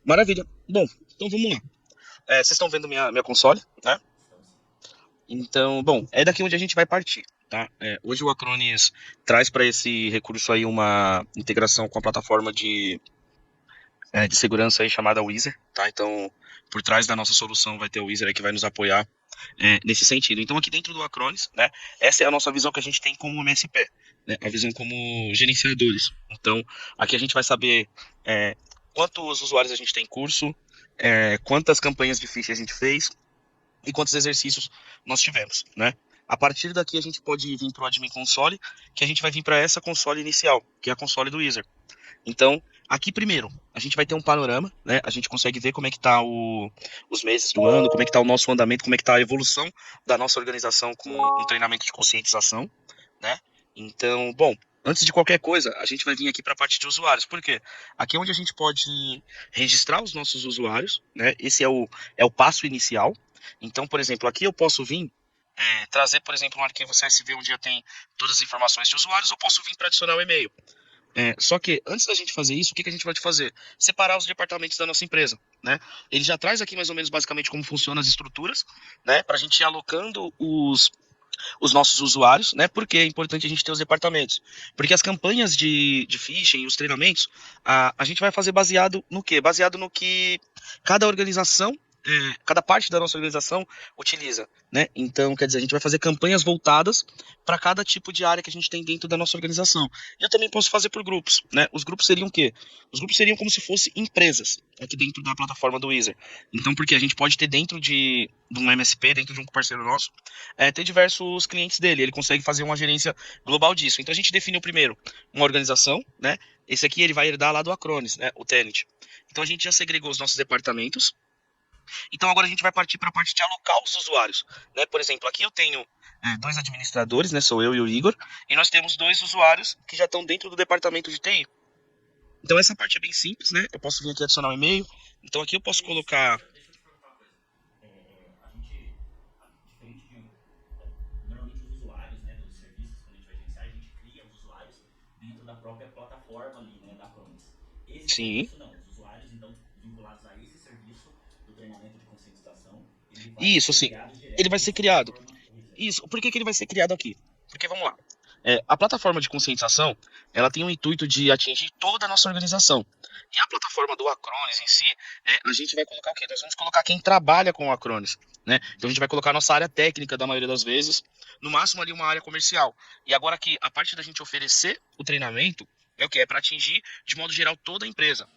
Maravilha. Bom, então vamos lá. Vocês estão vendo minha console, né? Então, bom, é daqui onde a gente vai partir, tá? Hoje o Acronis traz para esse recurso aí uma integração com a plataforma de segurança aí chamada Wizard, tá? Então, por trás da nossa solução vai ter o Wizard aí que vai nos apoiar nesse sentido. Então, aqui dentro do Acronis, né? Essa é a nossa visão que a gente tem como MSP, né? A visão como gerenciadores. Então, aqui a gente vai saber quantos usuários a gente tem em curso, quantas campanhas de phishing a gente fez, e quantos exercícios nós tivemos, né? A partir daqui a gente pode vir para o Admin Console, que a gente vai vir para essa console inicial, que é a console do Wizard. Então, aqui primeiro, a gente vai ter um panorama, né? A gente consegue ver como é que tá os meses do ano, como é que tá o nosso andamento, como é que tá a evolução da nossa organização com um treinamento de conscientização, né? Então, bom, antes de qualquer coisa, a gente vai vir aqui para a parte de usuários. Por quê? Aqui é onde a gente pode registrar os nossos usuários, né? Esse é o passo inicial. Então, por exemplo, aqui eu posso vir trazer, por exemplo, um arquivo CSV onde já tem todas as informações de usuários, eu posso vir para adicionar o e-mail. Só que antes da gente fazer isso, o que a gente vai fazer? Separar os departamentos da nossa empresa, né? Ele já traz aqui mais ou menos basicamente como funcionam as estruturas, né? Para a gente ir alocando os nossos usuários, né? Porque é importante a gente ter os departamentos. Porque as campanhas de phishing, os treinamentos, a gente vai fazer baseado no quê? Baseado no que cada organização, cada parte da nossa organização utiliza, né? Então, quer dizer, a gente vai fazer campanhas voltadas para cada tipo de área que a gente tem dentro da nossa organização. E eu também posso fazer por grupos, né? Os grupos seriam o quê? Os grupos seriam como se fossem empresas aqui dentro da plataforma do Wizard. Então, porque a gente pode ter dentro de um MSP, dentro de um parceiro nosso, ter diversos clientes dele. Ele consegue fazer uma gerência global disso. Então a gente definiu primeiro uma organização, né? Esse aqui ele vai herdar lá do Acronis, né? O Tenant. Então a gente já segregou os nossos departamentos. Então agora a gente vai partir para a parte de alocar os usuários, né? Por exemplo, aqui eu tenho dois administradores, né? Sou eu e o Igor, e nós temos dois usuários que já estão dentro do departamento de TI. Então essa parte é bem simples, né? Eu posso vir aqui adicionar um e-mail. Então aqui eu posso colocar. Deixa eu te perguntar uma coisa. A gente, diferente de. Normalmente os usuários, né, dos serviços, quando a gente vai gerenciar, a gente cria os usuários dentro da própria plataforma ali, né, da Acronis. Esse Sim, serviço não. Os usuários, então, vinculados a esse serviço do treinamento de conscientização, ele vai isso ser sim. criado Ele direto vai na ser nossa criado. plataforma Wizard. Isso. Por que ele vai ser criado aqui? Porque vamos lá. A plataforma de conscientização, ela tem o intuito de atingir toda a nossa organização. E a plataforma do Acronis em si, a gente vai colocar o quê? Nós vamos colocar quem trabalha com o Acronis, né? Então a gente vai colocar a nossa área técnica da maioria das vezes, no máximo ali uma área comercial. E agora aqui, a parte da gente oferecer o treinamento é o quê? É para atingir de modo geral toda a empresa.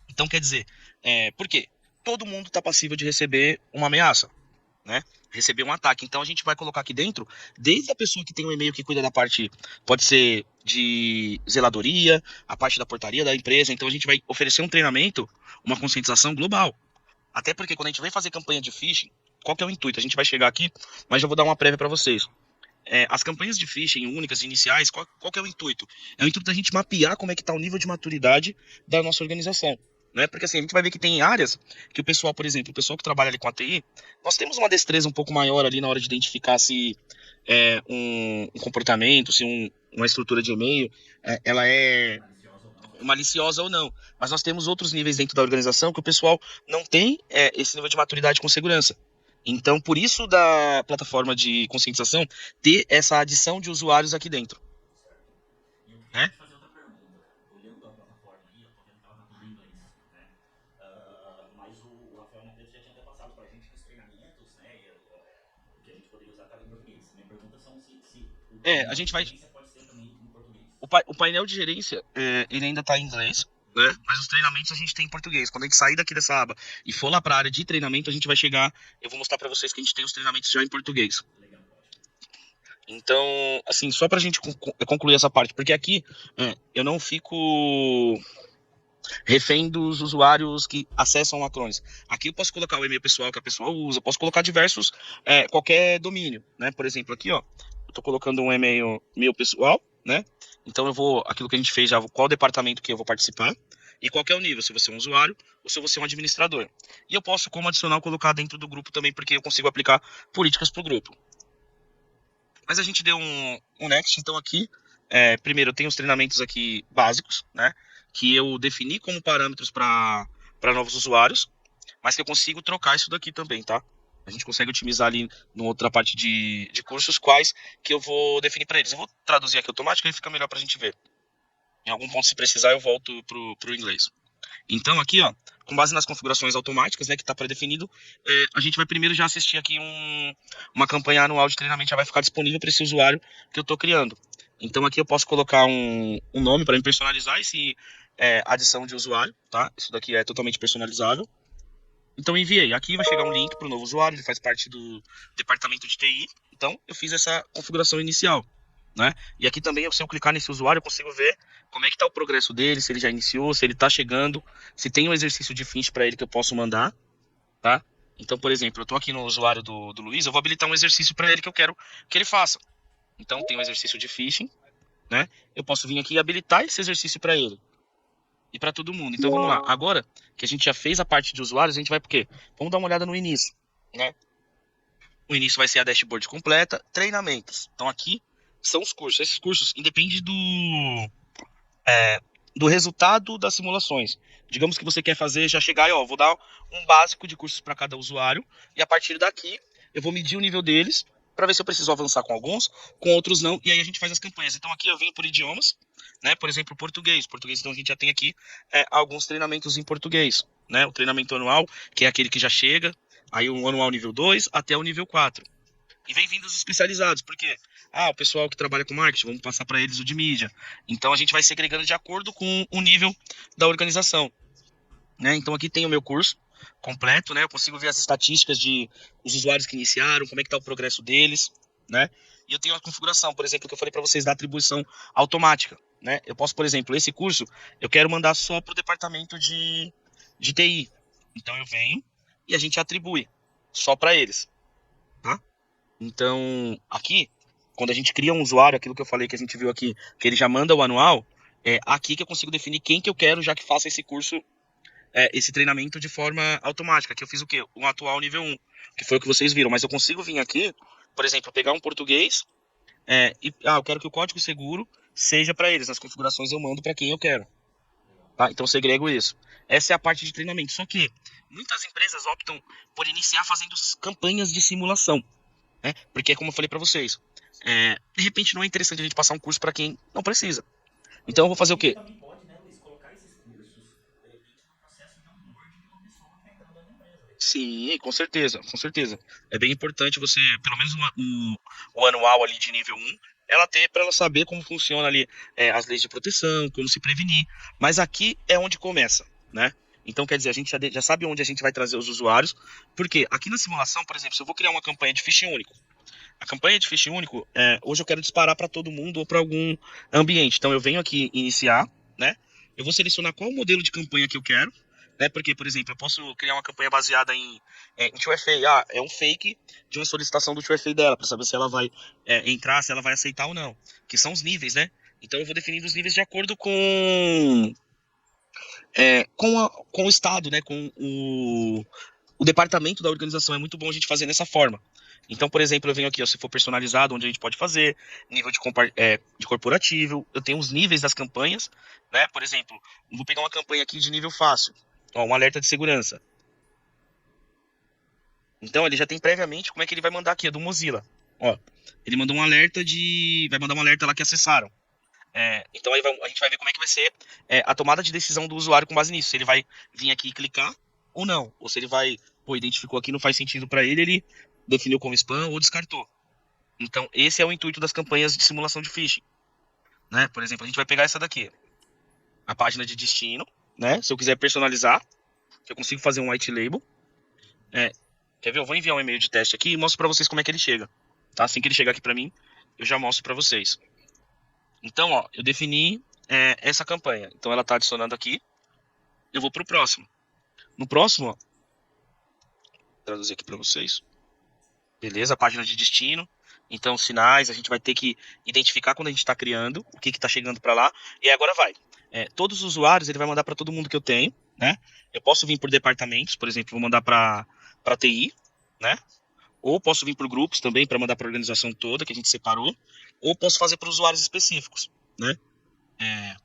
Então quer dizer, por quê? Todo mundo está passível de receber uma ameaça, né? Receber um ataque. Então a gente vai colocar aqui dentro, desde a pessoa que tem um e-mail que cuida da parte, pode ser de zeladoria, a parte da portaria da empresa. Então a gente vai oferecer um treinamento, uma conscientização global. Até porque quando a gente vem fazer campanha de phishing, qual que é o intuito? A gente vai chegar aqui, mas já vou dar uma prévia para vocês. As campanhas de phishing únicas, iniciais, qual que é o intuito? É o intuito da gente mapear como é que está o nível de maturidade da nossa organização. Né? Porque assim, a gente vai ver que tem áreas que o pessoal, por exemplo, o pessoal que trabalha ali com a TI, nós temos uma destreza um pouco maior ali na hora de identificar se um comportamento, se uma estrutura de e-mail, ela é Maliciosa ou não, né? maliciosa ou não. Mas nós temos outros níveis dentro da organização que o pessoal não tem esse nível de maturidade com segurança. Então, por isso da plataforma de conscientização ter essa adição de usuários aqui dentro, Certo? E eu queria né? te fazer outra pergunta. Olhando a plataforma aí, eu tô vendo que ela tá tudo em inglês, né? Mas o Rafael Monteiro já tinha até passado pra gente que os treinamentos, né, o que a gente poderia usar estava em português. Minha pergunta são se o A painel de gente vai. gerência pode ser também em português. O painel de gerência, ele ainda está em inglês, né? Mas os treinamentos a gente tem em português. Quando a gente sair daqui dessa aba e for lá para a área de treinamento, a gente vai chegar. Eu vou mostrar para vocês que a gente tem os treinamentos já em português. Legal, ótimo. Então, assim, só para a gente concluir essa parte, porque aqui eu não fico refém dos usuários que acessam o Acronis. Aqui eu posso colocar o e-mail pessoal que a pessoa usa, posso colocar diversos, qualquer domínio, né? Por exemplo, aqui, ó, eu tô colocando um e-mail meu pessoal, né? Então eu vou, aquilo que a gente fez já, qual departamento que eu vou participar e qual que é o nível, se você é um usuário ou se você é um administrador. E eu posso, como adicional, colocar dentro do grupo também, porque eu consigo aplicar políticas para o grupo. Mas a gente deu um next, então aqui, primeiro eu tenho os treinamentos aqui básicos, né? Que eu defini como parâmetros para para novos usuários, mas que eu consigo trocar isso daqui também, tá? A gente consegue otimizar ali numa outra parte de cursos quais que eu vou definir para eles. Eu vou traduzir aqui automático e fica melhor para a gente ver. Em algum ponto, se precisar, eu volto pro inglês. Então aqui, ó, com base nas configurações automáticas, né, que está pré-definido, a gente vai primeiro já assistir aqui uma campanha anual de treinamento, já vai ficar disponível para esse usuário que eu estou criando. Então aqui eu posso colocar um nome para me personalizar esse adição de usuário, tá? Isso daqui é totalmente personalizável. Então enviei. Aqui vai chegar um link para o novo usuário, ele faz parte do departamento de TI. Então eu fiz essa configuração inicial, né? E aqui também, se eu clicar nesse usuário, eu consigo ver como é que está o progresso dele, se ele já iniciou, se ele está chegando, se tem um exercício de Finch para ele que eu posso mandar, tá? Então, por exemplo, eu estou aqui no usuário do Luiz, eu vou habilitar um exercício para ele que eu quero que ele faça. Então tem um exercício de phishing, né? Eu posso vir aqui e habilitar esse exercício para ele e para todo mundo. Então vamos lá. Agora que a gente já fez a parte de usuários, a gente vai por quê? Vamos dar uma olhada no início, né? O início vai ser a dashboard completa, treinamentos. Então aqui são os cursos. Esses cursos independem do resultado das simulações. Digamos que você quer fazer, já chegar e ó, vou dar um básico de cursos para cada usuário e a partir daqui eu vou medir o nível deles para ver se eu preciso avançar com alguns, com outros não, e aí a gente faz as campanhas. Então aqui eu venho por idiomas, né? Por exemplo, português. Português, então a gente já tem aqui alguns treinamentos em português, né? O treinamento anual, que é aquele que já chega, aí o anual nível 2 até o nível 4. E vem vindo os especializados, porque o pessoal que trabalha com marketing, vamos passar para eles o de mídia. Então a gente vai segregando de acordo com o nível da organização, né? Então aqui tem o meu curso completo, né? Eu consigo ver as estatísticas de os usuários que iniciaram, como é que está o progresso deles, né? E eu tenho a configuração, por exemplo, que eu falei para vocês da atribuição automática, né? Eu posso, por exemplo, esse curso eu quero mandar só para o departamento de TI. Então eu venho e a gente atribui só para eles, tá? Então, aqui, quando a gente cria um usuário, aquilo que eu falei que a gente viu aqui, que ele já manda o anual, é aqui que eu consigo definir quem que eu quero já que faça esse curso, esse treinamento de forma automática. Aqui eu fiz o quê? Um atual nível 1, que foi o que vocês viram. Mas eu consigo vir aqui, por exemplo, pegar um português eu quero que o código seguro seja para eles. Nas configurações eu mando para quem eu quero. Tá? Então eu segrego isso. Essa é a parte de treinamento. Só que muitas empresas optam por iniciar fazendo campanhas de simulação. Né? Porque, como eu falei para vocês, de repente não é interessante a gente passar um curso para quem não precisa. Então eu vou fazer o quê? Também pode, né, Luiz, colocar esses cursos, de repente, no processo de onboarding de uma pessoa que está entrando na empresa. Sim, com certeza, com certeza. É bem importante você, pelo menos o anual ali de nível 1, ela ter para ela saber como funciona ali as leis de proteção, como se prevenir. Mas aqui é onde começa, né? Então, quer dizer, a gente já sabe onde a gente vai trazer os usuários, porque aqui na simulação, por exemplo, se eu vou criar uma campanha de phishing único, a campanha de phishing único, hoje eu quero disparar para todo mundo ou para algum ambiente. Então eu venho aqui iniciar, né? Eu vou selecionar qual modelo de campanha que eu quero, né? Porque, por exemplo, eu posso criar uma campanha baseada em 2FA. É um fake de uma solicitação do 2FA dela, para saber se ela vai entrar, se ela vai aceitar ou não. Que são os níveis, né? Então eu vou definindo os níveis de acordo com o estado, né? Com o departamento da organização. É muito bom a gente fazer dessa forma. Então, por exemplo, eu venho aqui, ó, se for personalizado, onde a gente pode fazer, nível de corporativo, eu tenho os níveis das campanhas, né? Por exemplo, vou pegar uma campanha aqui de nível fácil, ó, um alerta de segurança. Então, ele já tem previamente como é que ele vai mandar aqui, é do Mozilla. Ó, ele mandou um alerta vai mandar um alerta lá que acessaram. Então, aí a gente vai ver como é que vai ser a tomada de decisão do usuário com base nisso. Se ele vai vir aqui e clicar ou não. Ou se ele vai, identificou aqui, não faz sentido para ele, ele definiu como spam ou descartou. Então, esse é o intuito das campanhas de simulação de phishing, né? Por exemplo, a gente vai pegar essa daqui, a página de destino, né? Se eu quiser personalizar, eu consigo fazer um white label. Quer ver? Eu vou enviar um e-mail de teste aqui e mostro para vocês como é que ele chega, tá? Assim que ele chegar aqui para mim, eu já mostro para vocês. Então, ó, eu defini essa campanha. Então, ela tá adicionando aqui. Eu vou pro próximo. No próximo, ó, vou traduzir aqui para vocês. Beleza? A página de destino. Então, sinais, a gente vai ter que identificar quando a gente está criando, o que está chegando para lá. E agora vai. Todos os usuários, ele vai mandar para todo mundo que eu tenho, né? Eu posso vir por departamentos, por exemplo, vou mandar para TI, né? Ou posso vir por grupos também, para mandar para a organização toda, que a gente separou. Ou posso fazer para usuários específicos, né?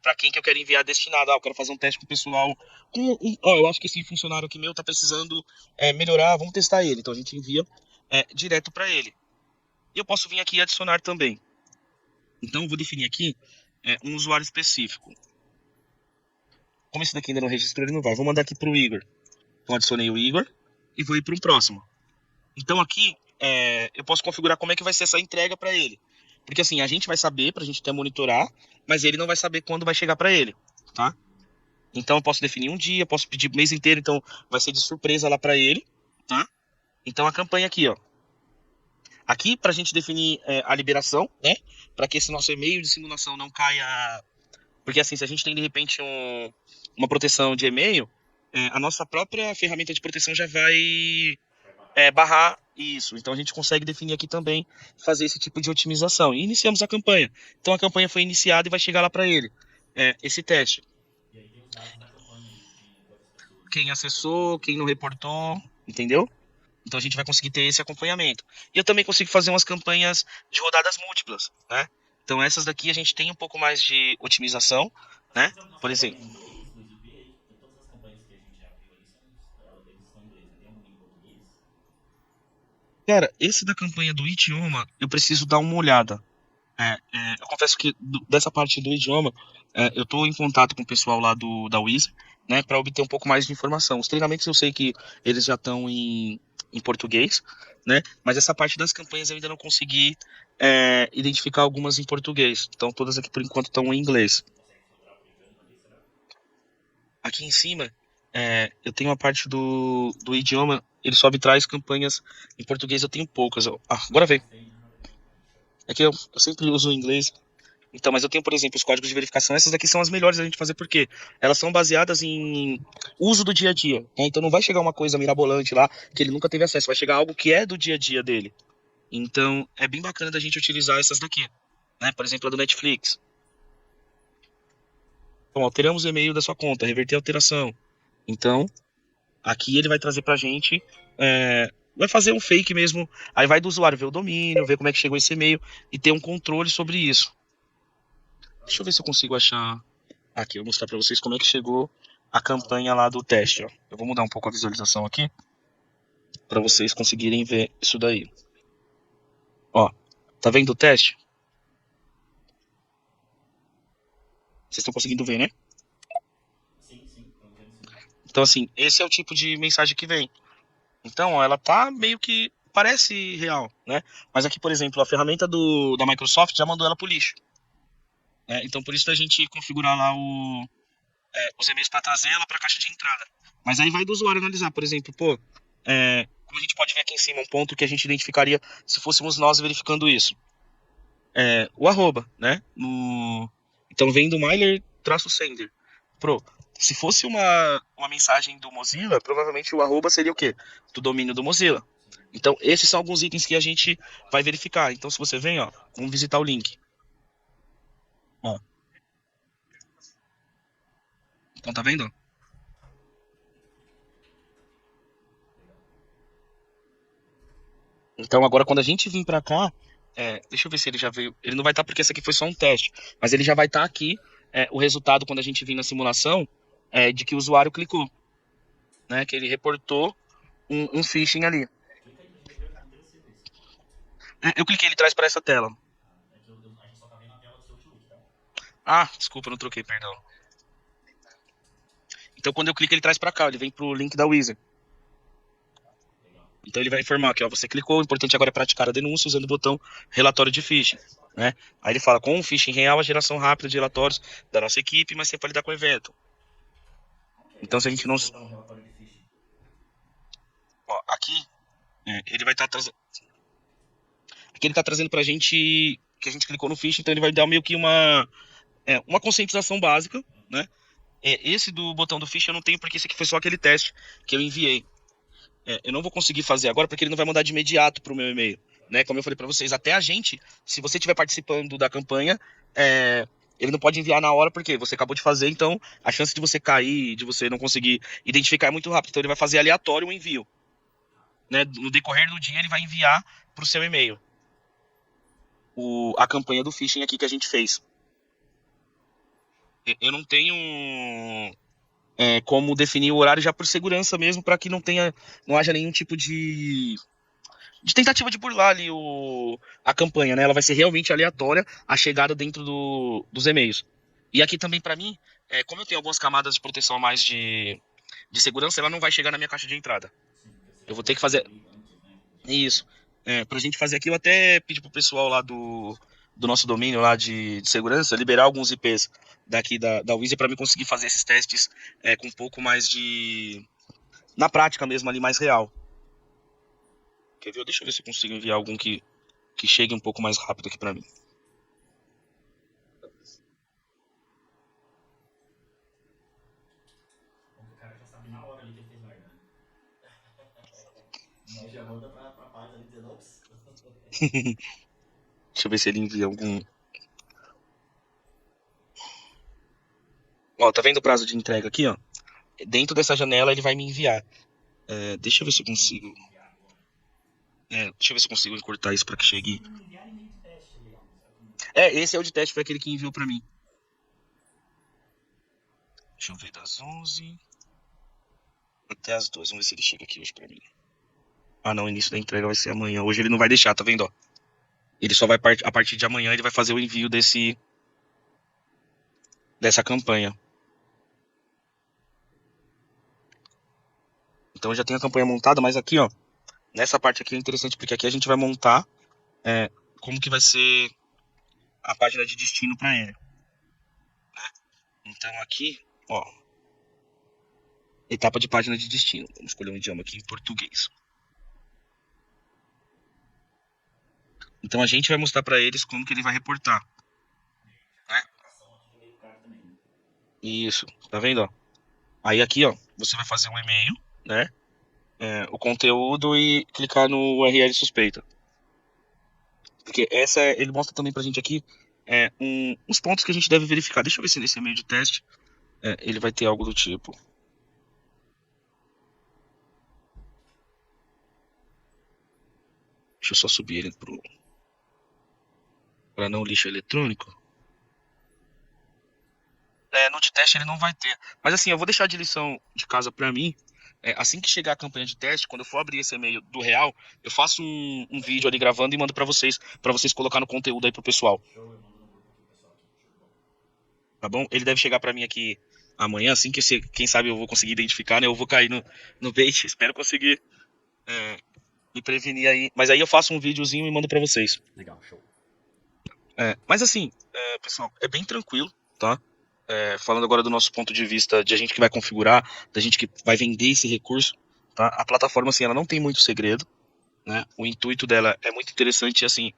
Para quem que eu quero enviar destinado. Eu quero fazer um teste com o pessoal. Eu acho que esse funcionário aqui meu tá precisando melhorar, vamos testar ele. Então a gente envia direto para ele. E eu posso vir aqui e adicionar também. Então eu vou definir aqui um usuário específico. Como esse daqui ainda não registrou, ele não vai. Vou mandar aqui pro Igor. Então adicionei o Igor e vou ir para um próximo. Então aqui eu posso configurar como é que vai ser essa entrega para ele. Porque assim, a gente vai saber pra gente até monitorar, mas ele não vai saber quando vai chegar para ele, tá? Então eu posso definir um dia, posso pedir o mês inteiro, então vai ser de surpresa lá para ele, tá? Então a campanha aqui, ó. Aqui pra gente definir a liberação, né? Para que esse nosso e-mail de simulação não caia. Porque assim, se a gente tem de repente uma proteção de e-mail, a nossa própria ferramenta de proteção já vai barrar isso. Então a gente consegue definir aqui também, fazer esse tipo de otimização. E iniciamos a campanha. Então a campanha foi iniciada e vai chegar lá para ele esse teste. E aí tem os dados da campanha ali, de quantas pessoas. Quem acessou, quem não reportou, entendeu? Então a gente vai conseguir ter esse acompanhamento. E eu também consigo fazer umas campanhas de rodadas múltiplas, né? Então essas daqui a gente tem um pouco mais de otimização, Você né? fizer uma Por campanha exemplo, em inglês do IGP, aí todas as campanhas que a gente já viu ali, eles são em inglês, né? Tem alguma em português? cara, esse da campanha do idioma, eu preciso dar uma olhada. Eu confesso que dessa parte do idioma, eu estou em contato com o pessoal lá da Wizz, né, para obter um pouco mais de informação. Os treinamentos eu sei que eles já estão em português, né, mas essa parte das campanhas eu ainda não consegui identificar algumas em português. Então todas aqui por enquanto estão em inglês. Consegue filtrar por idioma ali, será? Aqui em cima, eu tenho a parte do idioma, ele só me traz campanhas em português, eu tenho poucas. Agora veio. Mas tem, né? É que eu sempre uso o inglês. Então, mas eu tenho, por exemplo, os códigos de verificação. Essas daqui são as melhores a gente fazer, porque elas são baseadas em uso do dia a dia, né? Então não vai chegar uma coisa mirabolante lá que ele nunca teve acesso, vai chegar algo que é do dia a dia dele. Então é bem bacana da gente utilizar essas daqui, né? Por exemplo, a do Netflix. Então, alteramos o e-mail da sua conta, reverter a alteração. Então, aqui ele vai trazer pra gente, vai fazer um fake mesmo. Aí vai do usuário ver o domínio, ver como é que chegou esse e-mail e ter um controle sobre isso. Deixa eu ver se eu consigo achar. Aqui, eu vou mostrar para vocês como é que chegou a campanha lá do teste. Ó. Eu vou mudar um pouco a visualização aqui para vocês conseguirem ver isso daí. Ó, tá vendo o teste? Vocês estão conseguindo ver, né? Sim, sim, estamos vendo sim. Então, assim, esse é o tipo de mensagem que vem. Então, ó, ela tá meio que parece real, né? Mas aqui, por exemplo, a ferramenta da Microsoft já mandou ela pro lixo. Né? Então, por isso da gente configurar lá os e-mails para trazer ela para a caixa de entrada. Mas aí vai do usuário analisar, por exemplo, como a gente pode ver aqui em cima, um ponto que a gente identificaria se fôssemos nós verificando isso. O arroba, né? Então vem do Myler-sender. Se fosse uma mensagem do Mozilla, provavelmente o arroba seria o quê? Do domínio do Mozilla. Então, esses são alguns itens que a gente vai verificar. Então, se você vem, ó, vamos visitar o link. Ó. Então, tá vendo? Então, agora, quando a gente vir para cá, deixa eu ver se ele já veio. Ele não vai estar porque esse aqui foi só um teste, mas ele já vai estar aqui o resultado quando a gente vir na simulação de que o usuário clicou, né? Que ele reportou um phishing ali. Clica aí pra gente ver como tem sido isso. Eu cliquei, ele traz para essa tela. É que a gente só tá vendo a tela do seu Outlook, tá? Desculpa, eu não troquei, perdão. Então, quando eu clico, ele traz para cá, ele vem pro link da Wizard. Legal. Então, ele vai informar que ó, você clicou, o importante agora é praticar a denúncia usando o botão relatório de phishing. Né? Aí ele fala, com o phishing real, a geração rápida de relatórios da nossa equipe, mas sempre vai lidar com o evento. Como que é Então, esse se a gente não. botão relatório de phishing? Ó, aqui, ele vai estar trazendo. Aqui ele está trazendo pra gente que a gente clicou no phishing, então ele vai dar meio que uma conscientização básica, né? Esse do botão do phishing eu não tenho, porque esse aqui foi só aquele teste que eu enviei. Eu não vou conseguir fazer agora, porque ele não vai mandar de imediato pro meu e-mail. Né? Como eu falei para vocês, até a gente, se você estiver participando da campanha, ele não pode enviar na hora, porque você acabou de fazer, então a chance de você cair, de você não conseguir identificar é muito rápido. Então ele vai fazer aleatório o envio. Né? No decorrer do dia, ele vai enviar pro seu e-mail a campanha do phishing aqui que a gente fez. Eu não tenho como definir o horário já por segurança mesmo, para que não haja nenhum tipo de tentativa de burlar ali a campanha, né? Ela vai ser realmente aleatória a chegada dentro dos e-mails. E aqui também, para mim, como eu tenho algumas camadas de proteção a mais de segurança, ela não vai chegar na minha caixa de entrada. Eu vou ter que fazer isso. Pra gente fazer aqui, eu até pedi pro pessoal lá do nosso domínio lá de segurança liberar alguns IPs daqui da Wizard para mim conseguir fazer esses testes com um pouco mais na prática mesmo ali, mais real. Quer ver? Deixa eu ver se eu consigo enviar algum que chegue um pouco mais rápido aqui para mim. O cara já sabe na hora ali que ele fez merda, né? Já manda pra página ali dizendo, ops. Deixa eu ver se ele envia algum. Ó, tá vendo o prazo de entrega aqui, ó? Dentro dessa janela ele vai me enviar. Deixa eu ver se eu consigo. Deixa eu ver se eu consigo encurtar isso para que chegue. Esse é o de teste, foi aquele que enviou para mim. Deixa eu ver, das 11 até as 2. Vamos ver se ele chega aqui hoje para mim. Ah, não, o início da entrega vai ser amanhã. Hoje ele não vai deixar, tá vendo, ó? Ele só vai, a partir de amanhã, ele vai fazer o envio dessa campanha. Então eu já tenho a campanha montada, mas aqui, ó, nessa parte aqui é interessante, porque aqui a gente vai montar como que vai ser a página de destino para ele. Então aqui, ó, etapa de página de destino. Vamos escolher um idioma aqui em português. Então a gente vai mostrar para eles como que ele vai reportar. Né? Isso, tá vendo, ó? Aí aqui, ó, você vai fazer um e-mail, né? O conteúdo e clicar no URL suspeita. Porque ele mostra também pra gente aqui uns pontos que a gente deve verificar. Deixa eu ver se nesse e-mail de teste ele vai ter algo do tipo. Deixa eu só subir ele para não lixo eletrônico. No de teste ele não vai ter. Mas assim, eu vou deixar de lição de casa para mim. Assim que chegar a campanha de teste, quando eu for abrir esse e-mail do real, eu faço um vídeo ali gravando e mando para vocês colocar no conteúdo aí pro pessoal. Tá bom? Ele deve chegar para mim aqui amanhã, assim que quem sabe eu vou conseguir identificar, né? Eu vou cair no bait, espero conseguir me prevenir aí. Mas aí eu faço um videozinho e mando para vocês. Legal, show. Mas assim, pessoal, é bem tranquilo, tá? Falando agora do nosso ponto de vista de a gente que vai configurar, da gente que vai vender esse recurso, tá? A plataforma, assim, ela não tem muito segredo, né? O intuito dela é muito interessante, assim,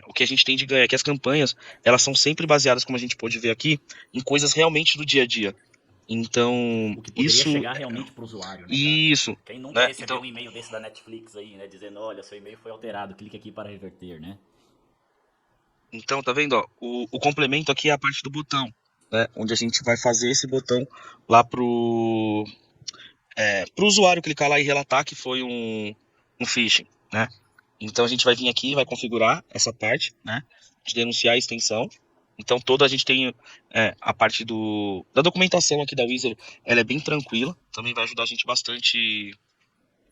o que a gente tem de ganhar é que as campanhas, elas são sempre baseadas, como a gente pode ver aqui, em coisas realmente do dia a dia. Então, o que poderia chegar realmente para o usuário, né? Isso. Quem nunca recebeu um e-mail desse da Netflix aí, né? Dizendo, olha, seu e-mail foi alterado, clique aqui para reverter, né? Então, tá vendo, ó? O complemento aqui é a parte do botão, né? Onde a gente vai fazer esse botão lá pro usuário clicar lá e relatar que foi um phishing, né? Então a gente vai vir aqui, vai configurar essa parte, né? De denunciar a extensão. Então toda a gente tem a parte da documentação aqui da Wizard, ela é bem tranquila, também vai ajudar a gente bastante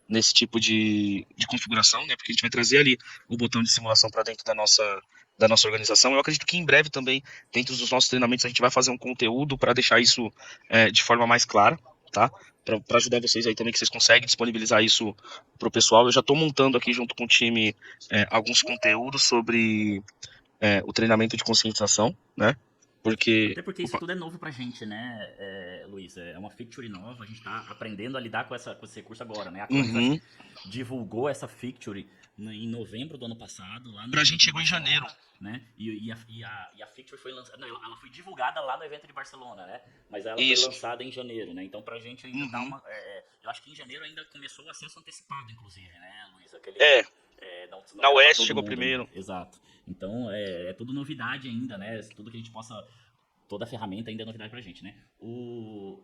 nesse tipo de configuração, né? Porque a gente vai trazer ali o botão de simulação para dentro da nossa organização. Eu acredito que em breve também, dentro dos nossos treinamentos, a gente vai fazer um conteúdo para deixar isso de forma mais clara, tá? Para ajudar vocês aí também, que vocês conseguem disponibilizar isso para o pessoal. Eu já estou montando aqui junto com o time alguns conteúdos sobre o treinamento de conscientização, né? Até porque isso tudo é novo pra gente, né, Luiz? É uma feature nova, a gente tá aprendendo a lidar com esse recurso agora, né? A Cronic divulgou essa feature em novembro do ano passado. Pra gente chegou em janeiro. Né? E a feature foi lançada. Não, ela foi divulgada lá no evento de Barcelona, né? Mas ela foi lançada em janeiro, né? Então pra gente ainda dá uma. Eu acho que em janeiro ainda começou o acesso antecipado, inclusive, né, Luiz? Na Oeste chegou primeiro. Exato. Então é tudo novidade ainda, né? Tudo que a gente possa. Toda a ferramenta ainda é novidade pra gente, né? O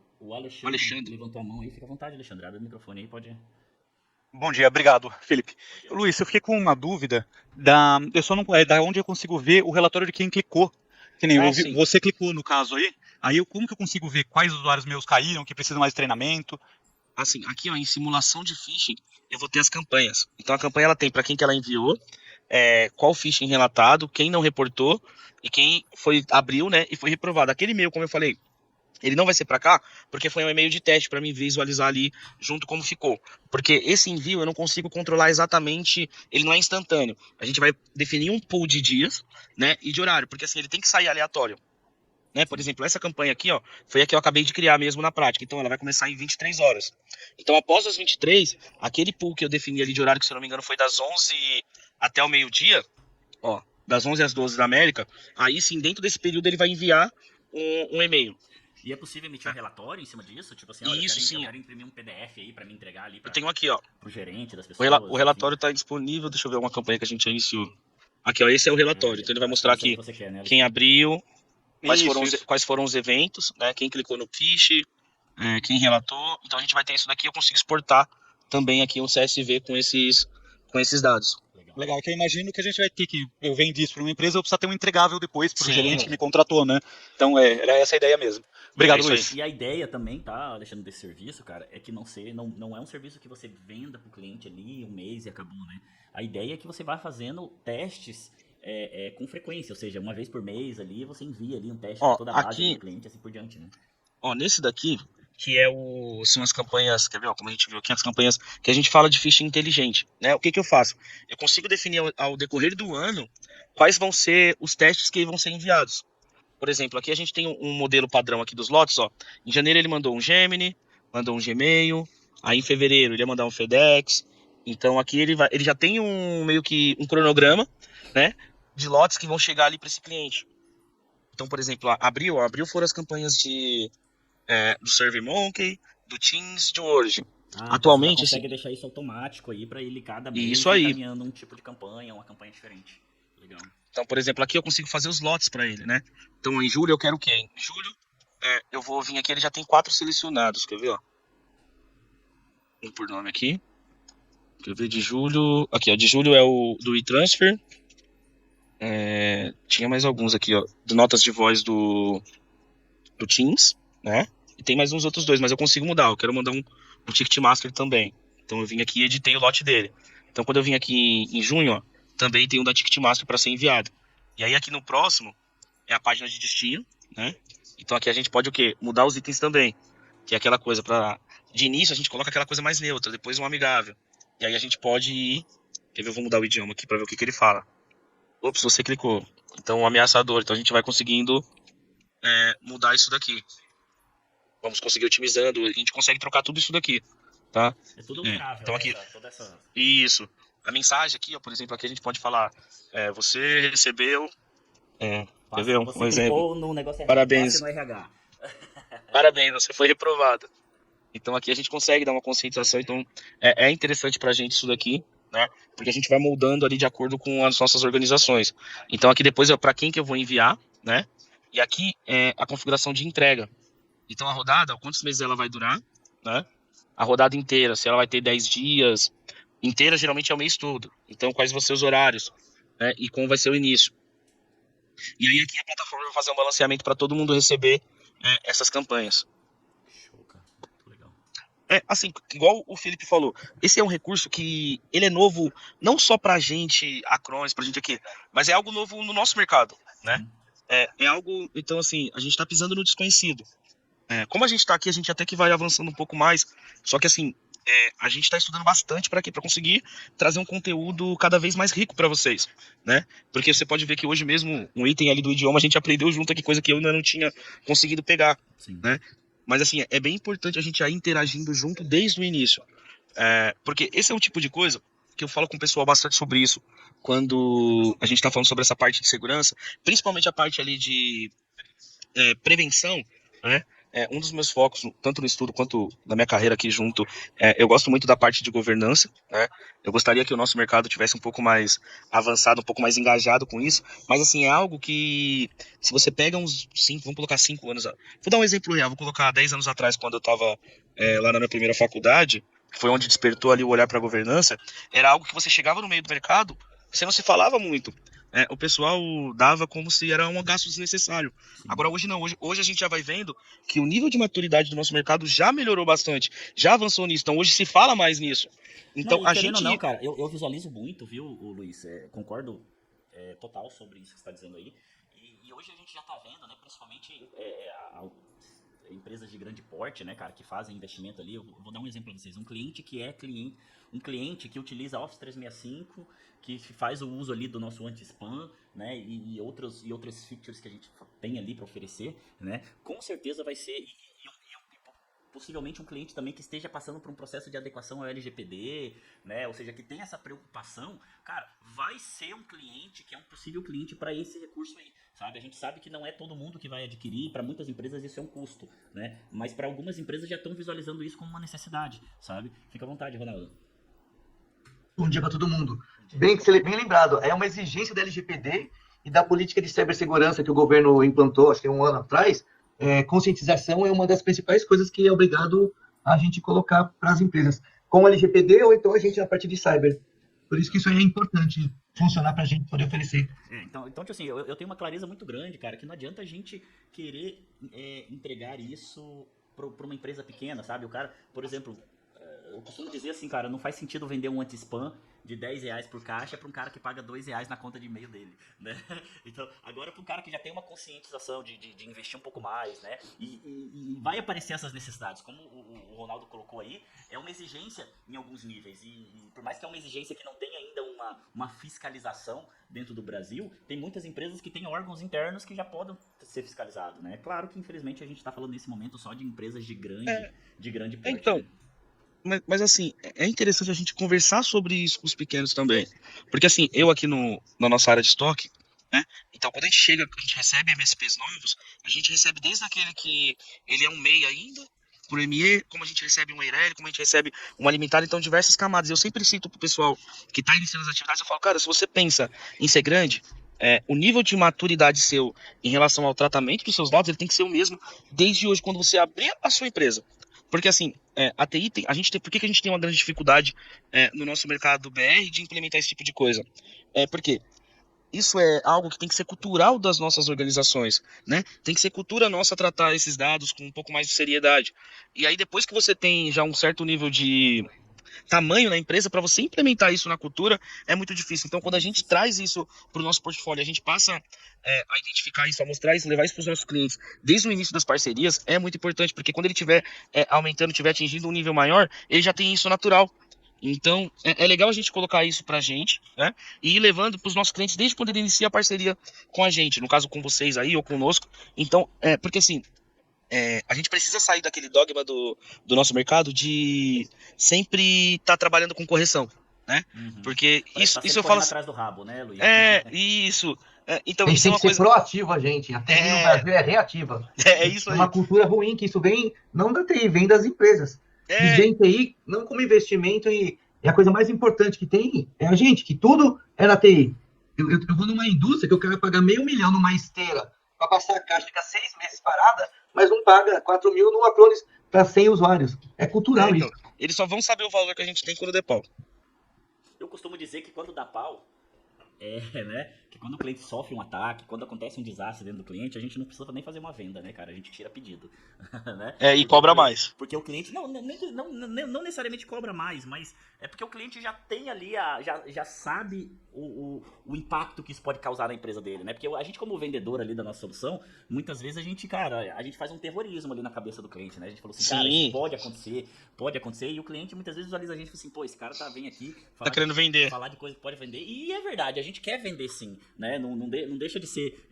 Alexandre levantou a mão aí, fica à vontade, Alexandre. Abre o microfone aí, pode. Bom dia, obrigado, Felipe. Luiz, eu fiquei com uma dúvida eu só não da onde eu consigo ver o relatório de quem clicou. Que nem você clicou no caso aí, Aí como que eu consigo ver quais usuários meus caíram, que precisam mais de treinamento? Assim, aqui ó, em simulação de phishing, eu vou ter as campanhas. Então a campanha ela tem para quem que ela enviou, qual phishing relatado, quem não reportou e quem abriu, né, e foi reprovado. Aquele e-mail, como eu falei, ele não vai ser para cá, porque foi um e-mail de teste para mim visualizar ali junto como ficou. Porque esse envio eu não consigo controlar exatamente, ele não é instantâneo. A gente vai definir um pool de dias, né, e de horário, porque assim, ele tem que sair aleatório. Né? Por exemplo, essa campanha aqui, ó, foi a que eu acabei de criar mesmo na prática. Então ela vai começar em 23 horas. Então após as 23, aquele pool que eu defini ali de horário, que se eu não me engano foi das 11 até o meio-dia, ó, das 11 às 12 da América, aí sim, dentro desse período ele vai enviar um e-mail. E é possível emitir um relatório em cima disso? Tipo assim, olha, Isso, eu quero imprimir um PDF aí pra me entregar ali eu tenho aqui, ó. pro gerente das pessoas. O relatório tá disponível, deixa eu ver uma campanha que a gente já iniciou. Aqui, ó, esse é o relatório. Então ele vai mostrar aqui quem abriu, quais foram os eventos, né? Quem clicou no fiche, quem relatou. Então a gente vai ter isso daqui, eu consigo exportar também aqui um CSV com esses dados. Legal, que eu imagino que a gente vai ter que, eu vendi isso para uma empresa, eu preciso ter um entregável depois para o Sim. gerente que me contratou, né? Então era essa a ideia mesmo. Obrigado, Luiz. E a ideia também, tá, Alexandre, desse serviço, cara, é que não é um serviço que você venda pro cliente ali um mês e acabou, né? A ideia é que você vá fazendo testes com frequência, ou seja, uma vez por mês ali, você envia ali um teste para toda a base do cliente e assim por diante, né? Ó, nesse daqui, que são as campanhas, quer ver, ó, como a gente viu aqui, as campanhas que a gente fala de phishing inteligente, né? O que que eu faço? Eu consigo definir ao decorrer do ano quais vão ser os testes que vão ser enviados. Por exemplo, aqui a gente tem um modelo padrão aqui dos lotes, ó. Em janeiro ele mandou um Gemini, mandou um Gmail, aí em fevereiro ele ia mandar um FedEx. Então aqui ele já tem meio que um cronograma, né, de lotes que vão chegar ali para esse cliente. Então, por exemplo, abril foram as campanhas do SurveyMonkey, do Teams, de Word. Atualmente, você consegue deixar isso automático aí para ele cada mês isso aí, encaminhando um tipo de campanha, uma campanha diferente. Legal. Então, por exemplo, aqui eu consigo fazer os lotes para ele, né? Então, em julho eu quero o quê? Em julho, eu vou vir aqui, ele já tem 4 selecionados, quer ver, ó? Um por nome aqui. Quer ver, de julho... Aqui, ó, de julho é o do e-transfer. Tinha mais alguns aqui, ó, de notas de voz do Teams, né? E tem mais uns outros dois, mas eu consigo mudar. Eu quero mandar um Ticketmaster também. Então eu vim aqui e editei o lote dele. Então quando eu vim aqui em junho, ó, também tem um da Ticketmaster para ser enviado. E aí aqui no próximo é a página de destino, né? Então aqui a gente pode o quê? Mudar os itens também. Que é aquela coisa de início a gente coloca aquela coisa mais neutra, depois um amigável. E aí a gente pode ir... Quer ver? Eu vou mudar o idioma aqui para ver o que ele fala. Ops, você clicou. Então um ameaçador. Então a gente vai conseguindo mudar isso daqui. Vamos conseguir otimizando. A gente consegue trocar tudo isso daqui, tá? É tudo alterável, então aqui, toda essa... Isso. A mensagem aqui, ó, por exemplo, aqui a gente pode falar, você recebeu, quer ver um exemplo? No negócio Parabéns. no RH. Parabéns, você foi reprovado. Então aqui a gente consegue dar uma conscientização, então é interessante pra gente isso daqui, né? Porque a gente vai moldando ali de acordo com as nossas organizações. Então aqui depois é para quem que eu vou enviar, né? E aqui é a configuração de entrega. Então a rodada, quantos meses ela vai durar, né? A rodada inteira, se ela vai ter 10 dias, inteira geralmente é o mês todo. Então quais vão ser os horários, né? E como vai ser o início. E aí aqui a plataforma vai fazer um balanceamento para todo mundo receber essas campanhas. Show, cara. Legal. Assim, igual o Felipe falou, esse é um recurso que ele é novo não só pra gente, Acronis, pra gente aqui, mas é algo novo no nosso mercado, né? É algo, então assim, a gente tá pisando no desconhecido. Como a gente tá aqui, a gente até que vai avançando um pouco mais, só que assim, a gente tá estudando bastante para quê? Para conseguir trazer um conteúdo cada vez mais rico para vocês, né? Porque você pode ver que hoje mesmo um item ali do idioma a gente aprendeu junto aqui, coisa que eu ainda não tinha conseguido pegar, Sim. né? Mas assim, é bem importante a gente ir interagindo junto desde o início. Porque esse é um tipo de coisa que eu falo com o pessoal bastante sobre isso, quando a gente tá falando sobre essa parte de segurança, principalmente a parte ali de prevenção, né? Um dos meus focos, tanto no estudo quanto na minha carreira aqui junto, eu gosto muito da parte de governança, né? Eu gostaria que o nosso mercado tivesse um pouco mais avançado, um pouco mais engajado com isso, mas assim, é algo que, se você pega uns 5, vamos colocar 5 anos, vou dar um exemplo real, vou colocar 10 anos atrás, quando eu estava lá na minha primeira faculdade, que foi onde despertou ali o olhar para a governança, era algo que você chegava no meio do mercado, você não se falava muito, o pessoal dava como se era um gasto desnecessário. Sim. Agora hoje não, hoje a gente já vai vendo que o nível de maturidade do nosso mercado já melhorou bastante, já avançou nisso, então hoje se fala mais nisso. Não, Então e a querendo ou não, gente. cara, eu visualizo muito, viu, Luiz? Concordo total sobre isso que você está dizendo aí. E hoje a gente já está vendo, né, principalmente empresas de grande porte, né, cara, que fazem investimento ali. Eu vou dar um exemplo para vocês. Um cliente que utiliza Office 365, que faz o uso ali do nosso anti-spam, né, e outros features que a gente tem ali para oferecer, né, com certeza vai ser possivelmente um cliente também que esteja passando por um processo de adequação ao LGPD, né? Ou seja, que tem essa preocupação, cara, vai ser um cliente que é um possível cliente para esse recurso aí, sabe? A gente sabe que não é todo mundo que vai adquirir, para muitas empresas isso é um custo, né? Mas para algumas empresas já estão visualizando isso como uma necessidade, sabe? Fica à vontade, Ronaldo. Bom dia para todo mundo. Bem lembrado, é uma exigência da LGPD e da política de cibersegurança que o governo implantou, acho que 1 ano atrás. Conscientização é uma das principais coisas que é obrigado a gente colocar para as empresas, com o LGPD ou então a gente a partir de cyber. Por isso que isso aí é importante funcionar para a gente poder oferecer. Então tipo assim, eu tenho uma clareza muito grande, cara, que não adianta a gente querer entregar isso para uma empresa pequena, sabe? O cara, por exemplo, eu costumo dizer assim, cara, não faz sentido vender um anti-spam de R$10 por caixa para um cara que paga R$2 na conta de e-mail dele, né? Então, agora para um cara que já tem uma conscientização de investir um pouco mais, né? E vai aparecer essas necessidades, como o Ronaldo colocou aí, é uma exigência em alguns níveis, e por mais que é uma exigência que não tenha ainda uma fiscalização dentro do Brasil, tem muitas empresas que têm órgãos internos que já podem ser fiscalizados, né? Claro que infelizmente a gente está falando nesse momento só de empresas de grande porte. Então, né? mas assim, é interessante a gente conversar sobre isso com os pequenos também. Porque assim, eu aqui na nossa área de estoque, né? Então quando a gente recebe MSPs novos, a gente recebe desde aquele que ele é um MEI ainda, por ME, como a gente recebe um EIRELI, como a gente recebe um alimentar, então diversas camadas. Eu sempre cito pro pessoal que está iniciando as atividades, eu falo, cara, se você pensa em ser grande, o nível de maturidade seu em relação ao tratamento dos seus dados, ele tem que ser o mesmo desde hoje, quando você abrir a sua empresa. Porque assim, a TI por que a gente tem uma grande dificuldade no nosso mercado BR de implementar esse tipo de coisa? Porque isso é algo que tem que ser cultural das nossas organizações, né? Tem que ser cultura nossa tratar esses dados com um pouco mais de seriedade. E aí depois que você tem já um certo nível de tamanho na empresa, para você implementar isso na cultura é muito difícil. Então, quando a gente traz isso para o nosso portfólio, a gente passa a identificar isso, a mostrar isso, levar isso para os nossos clientes desde o início das parcerias, é muito importante, porque quando ele estiver aumentando, estiver atingindo um nível maior, ele já tem isso natural. Então, é legal a gente colocar isso pra gente, né? E ir levando para os nossos clientes desde quando ele inicia a parceria com a gente, no caso com vocês aí ou conosco. Então, porque assim, a gente precisa sair daquele dogma do nosso mercado de sempre estar trabalhando com correção, né? Porque isso eu falo assim, atrás do rabo, né, Luiz? Isso. Então, A gente isso é tem uma que ser coisa. proativo, a gente. A TI no Brasil é reativa. É isso É aí. uma cultura ruim, que isso vem não da TI, vem das empresas. E vem TI não como investimento e a coisa mais importante que tem é a gente, que tudo é na TI. Eu vou numa indústria que eu quero pagar R$500 mil numa esteira para passar a caixa, ficar 6 meses parada, mas não paga R$4 mil numa Acronis para 100 usuários. É cultural Então, isso. eles só vão saber o valor que a gente tem quando der pau. Eu costumo dizer que quando dá pau, né? Que quando o cliente sofre um ataque, quando acontece um desastre dentro do cliente, a gente não precisa nem fazer uma venda, né, cara? A gente tira pedido. Né? E cobra mais. Porque o cliente não necessariamente cobra mais, mas é porque o cliente já tem ali, já sabe o impacto que isso pode causar na empresa dele, né? Porque a gente, como vendedor ali da nossa solução, muitas vezes a gente faz um terrorismo ali na cabeça do cliente, né? A gente falou assim, cara, isso pode acontecer, e o cliente muitas vezes visualiza a gente e fala assim, pô, esse cara vem aqui tá querendo vender. Falar de coisa que pode vender, e é verdade, a gente quer vender sim, né? Não deixa de ser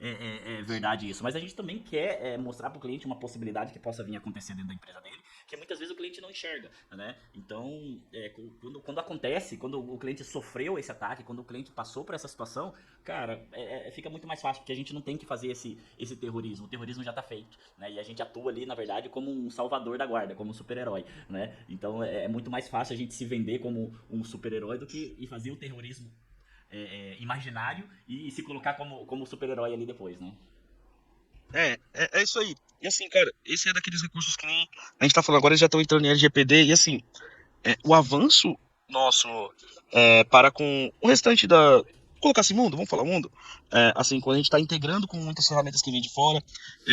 verdade isso, mas a gente também quer mostrar para o cliente uma possibilidade que possa vir a acontecer dentro da empresa dele, que muitas vezes o cliente não enxerga, né? Então, quando acontece, quando o cliente sofreu esse ataque, quando o cliente passou por essa situação, cara, fica muito mais fácil, porque a gente não tem que fazer esse terrorismo, o terrorismo já está feito, né? E a gente atua ali, na verdade, como um salvador da guarda, como um super-herói, né? Então, é muito mais fácil a gente se vender como um super-herói do que fazer o terrorismo imaginário e se colocar como super-herói ali depois, né? É isso aí. E assim, cara, esse é daqueles recursos que nem a gente tá falando agora, eles já estão entrando em LGPD, e assim, o avanço nosso para com o restante colocar assim, mundo, vamos falar mundo, assim, quando a gente está integrando com muitas ferramentas que vêm de fora,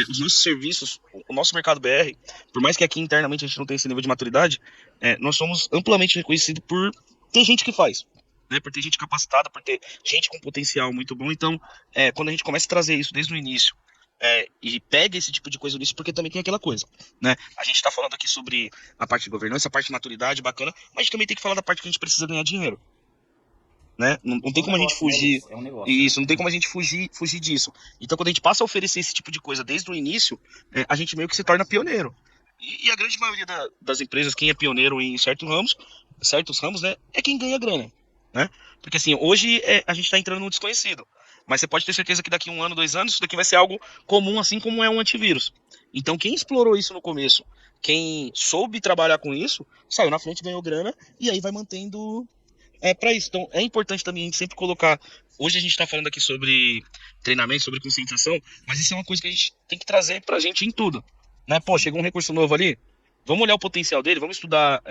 os nossos serviços, o nosso mercado BR, por mais que aqui internamente a gente não tenha esse nível de maturidade, nós somos amplamente reconhecidos por ter gente que faz, né, por ter gente capacitada, por ter gente com potencial muito bom. Então, quando a gente começa a trazer isso desde o início, e pega esse tipo de coisa nisso, porque também tem aquela coisa, né? A gente tá falando aqui sobre a parte de governança, a parte de maturidade, bacana, mas a gente também tem que falar da parte que a gente precisa ganhar dinheiro, né? Não tem como a gente fugir. É um negócio. Isso, não tem como a gente fugir disso. Então, quando a gente passa a oferecer esse tipo de coisa desde o início, a gente meio que se torna pioneiro. E a grande maioria das empresas, quem é pioneiro em certos ramos, né, é quem ganha grana, né? Porque assim, hoje a gente tá entrando no desconhecido. Mas você pode ter certeza que daqui 1 ano, 2 anos, isso daqui vai ser algo comum, assim como é um antivírus. Então, quem explorou isso no começo, quem soube trabalhar com isso, saiu na frente, ganhou grana, e aí vai mantendo para isso. Então, é importante também a gente sempre colocar. Hoje a gente está falando aqui sobre treinamento, sobre conscientização, mas isso é uma coisa que a gente tem que trazer pra gente em tudo, né? Pô, chegou um recurso novo ali, vamos olhar o potencial dele, vamos estudar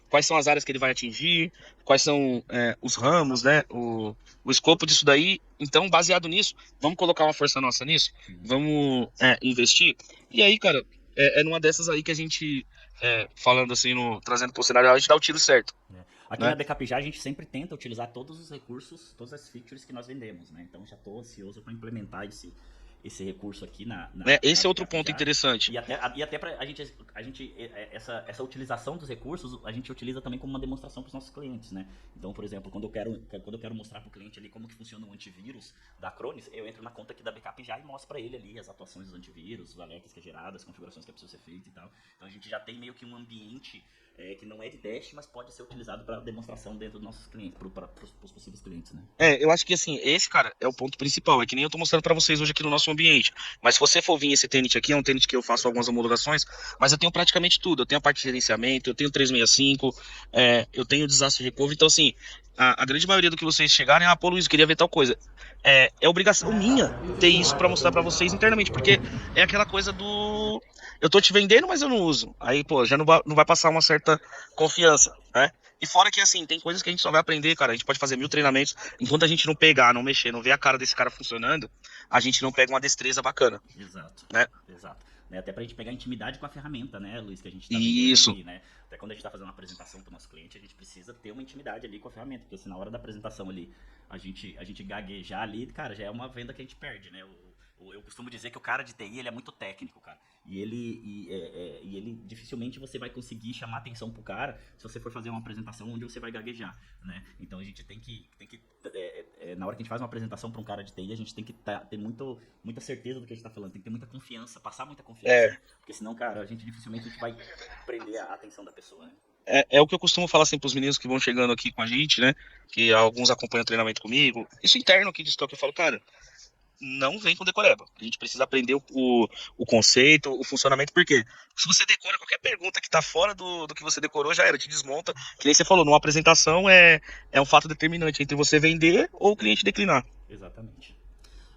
quais são as áreas que ele vai atingir, quais são os ramos, né? O escopo disso daí. Então, baseado nisso, vamos colocar uma força nossa nisso, vamos investir. E aí, cara, numa dessas aí que a gente, falando assim, trazendo pro cenário, a gente dá o tiro certo. Aqui na Backup Já a gente sempre tenta utilizar todos os recursos, todas as features que nós vendemos, né? Então já estou ansioso para implementar esse recurso aqui esse é outro Backup ponto Já. interessante. E até para a gente essa utilização dos recursos, a gente utiliza também como uma demonstração para os nossos clientes, né? Então, por exemplo, quando eu quero mostrar para o cliente ali como que funciona o antivírus da Acronis, eu entro na conta aqui da Backup Já e mostro para ele ali as atuações dos antivírus, os alertas que é gerado, as configurações que é preciso ser feito e tal. Então a gente já tem meio que um ambiente que não é de dash, mas pode ser utilizado para demonstração dentro dos nossos clientes, para os possíveis clientes, né? Eu acho que assim, esse, cara, é o ponto principal. É que nem eu tô mostrando pra vocês hoje aqui no nosso ambiente. Mas se você for vir esse Tenet aqui, é um Tenet que eu faço algumas homologações, mas eu tenho praticamente tudo. Eu tenho a parte de gerenciamento, eu tenho 365, eu tenho desastre recovery. Então, assim, a grande maioria do que vocês chegarem, pô, Luiz, eu queria ver tal coisa. É obrigação minha ter isso pra mostrar pra vocês internamente, porque é aquela coisa do... Eu tô te vendendo, mas eu não uso. Aí, pô, já não vai passar uma certa confiança, né? E fora que, assim, tem coisas que a gente só vai aprender, cara. A gente pode fazer 1000 treinamentos. Enquanto a gente não pegar, não mexer, não ver a cara desse cara funcionando, a gente não pega uma destreza bacana. Exato. Né? Exato. Até pra gente pegar intimidade com a ferramenta, né, Luiz, que a gente tá Isso. ali, né? Até quando a gente tá fazendo uma apresentação pro nosso cliente, a gente precisa ter uma intimidade ali com a ferramenta, porque se na hora da apresentação ali a gente gaguejar ali, cara, já é uma venda que a gente perde, né? Eu costumo dizer que o cara de TI, ele é muito técnico, cara. E ele dificilmente você vai conseguir chamar atenção pro cara se você for fazer uma apresentação onde você vai gaguejar, né? Então a gente tem que na hora que a gente faz uma apresentação para um cara de TI, a gente tem que ter muita certeza do que a gente tá falando, tem que ter muita confiança, passar muita confiança, porque senão, cara, dificilmente a gente vai prender a atenção da pessoa, né? É o que eu costumo falar sempre pros meninos que vão chegando aqui com a gente, né? Que alguns acompanham o treinamento comigo. Isso interno aqui de estoque, eu falo, cara, não vem com decoreba. A gente precisa aprender o conceito, o funcionamento, porque se você decora qualquer pergunta que tá fora do que você decorou, já era, te desmonta. Que nem você falou, numa apresentação é um fato determinante entre você vender ou o cliente declinar. Exatamente.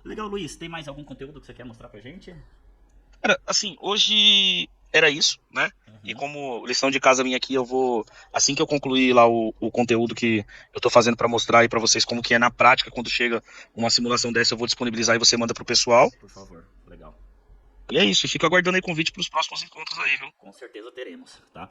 Legal, Luiz, tem mais algum conteúdo que você quer mostrar pra gente? Cara, assim, hoje era isso, né? E como lição de casa minha aqui, eu vou, assim que eu concluir lá o conteúdo que eu tô fazendo pra mostrar aí pra vocês como que é na prática, quando chega uma simulação dessa, eu vou disponibilizar e você manda pro pessoal. Por favor, legal. E é isso, fico aguardando aí convite pros próximos encontros aí, viu? Com certeza teremos, tá?